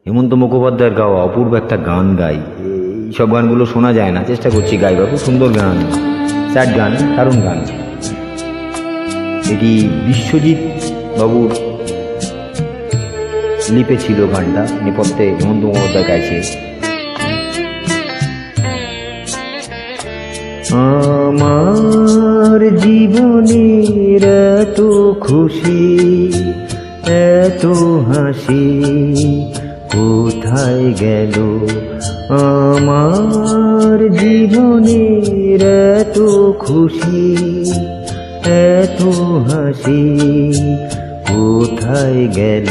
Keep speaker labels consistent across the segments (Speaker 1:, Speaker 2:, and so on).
Speaker 1: হেমন্ত মুখোপাধ্যায়ের গাওয়া অপূর্ব একটা গান গাই। এইসব গানগুলো শোনা যায় না, চেষ্টা করছি গাইবার। খুব সুন্দর গান, স্যাড গান, দারুণ গান। এটি বিশ্বজিৎ বাবুর লিপে ছিল গানটা, নেপথ্যে হেমন্ত মুখোপাধ্যায় গাইছে। আমার জীবনের এত খুশি, এত হাসি কোথায় গেল? আমার জীবনের এত খুশি, এত হাসি কোথায় গেল?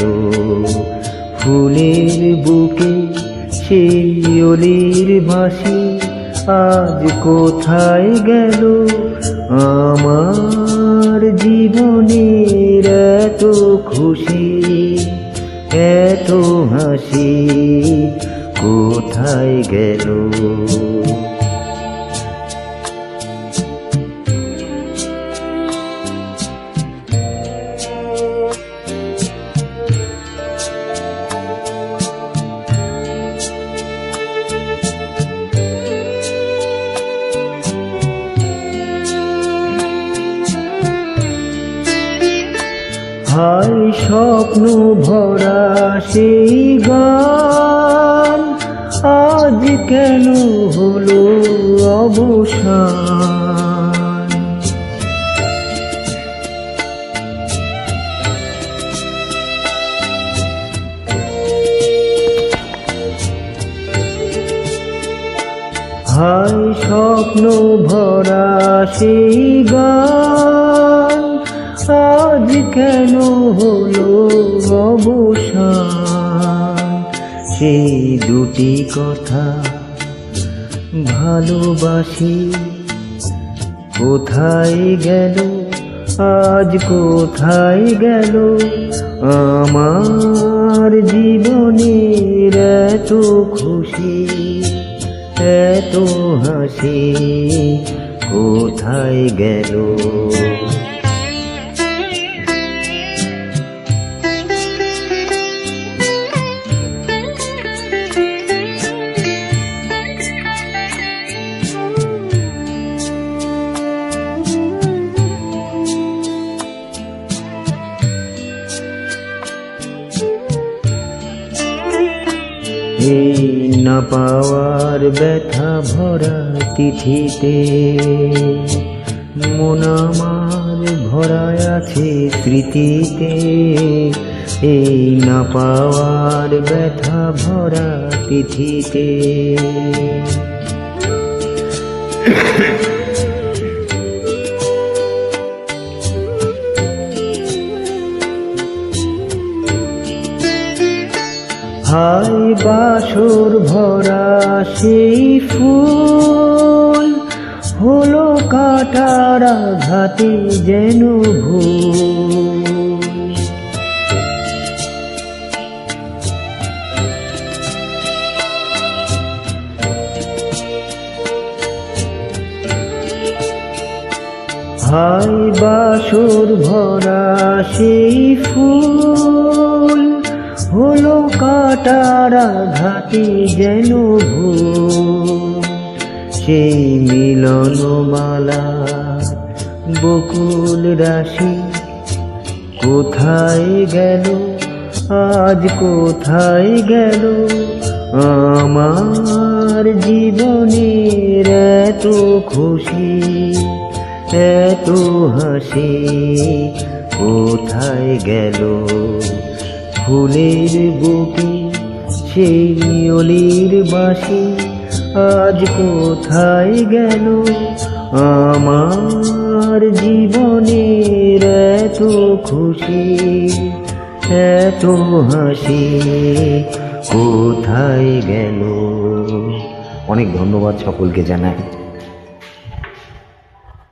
Speaker 1: ফুলের বুকে সেই অলির বাঁশি আজ কোথায় গেল? আমার জীবনের এত খুশি, এত হাসি কোথায় গেল? হায় স্বপ্ন ভরা সেই গান আজ কেন হলো অবসান? হায় স্বপ্ন ভরা সেই গান আজ কেন হলো অবসান? সেই দুটি কথা ভালোবাসি কোথায় গেল? আজ কোথায় গেল? আমার জীবনের এত খুশি, এত হাসি কোথায় গেল? এই না পাওয়ার ব্যথা ভরা চিঠিতে মন আমার ভরা আছে স্মৃতিতে। এই না পাওয়ার ব্যথা ভরা চিঠিতে হায় বাসর ভরা সেই ফুল হলো কাটার আঘাতে যেন ভুল। হায় বাসর ভরা সেই ফুল হলো কাটার আঘাতে যেন ভুল। সেই মিলন মালা বকুল রাশি কোথায় গেল? আজ কোথায় গেল? আমার জীবনের এত খুশি, এত হাসি কোথায় গেল? ফুলের বুকে সেই অলির বাঁশি আজ কোথায় গেল? আমার জীবনের এত খুশি, এত হাসি কোথায় গেল? অনেক ধন্যবাদ সকলকে জানাই।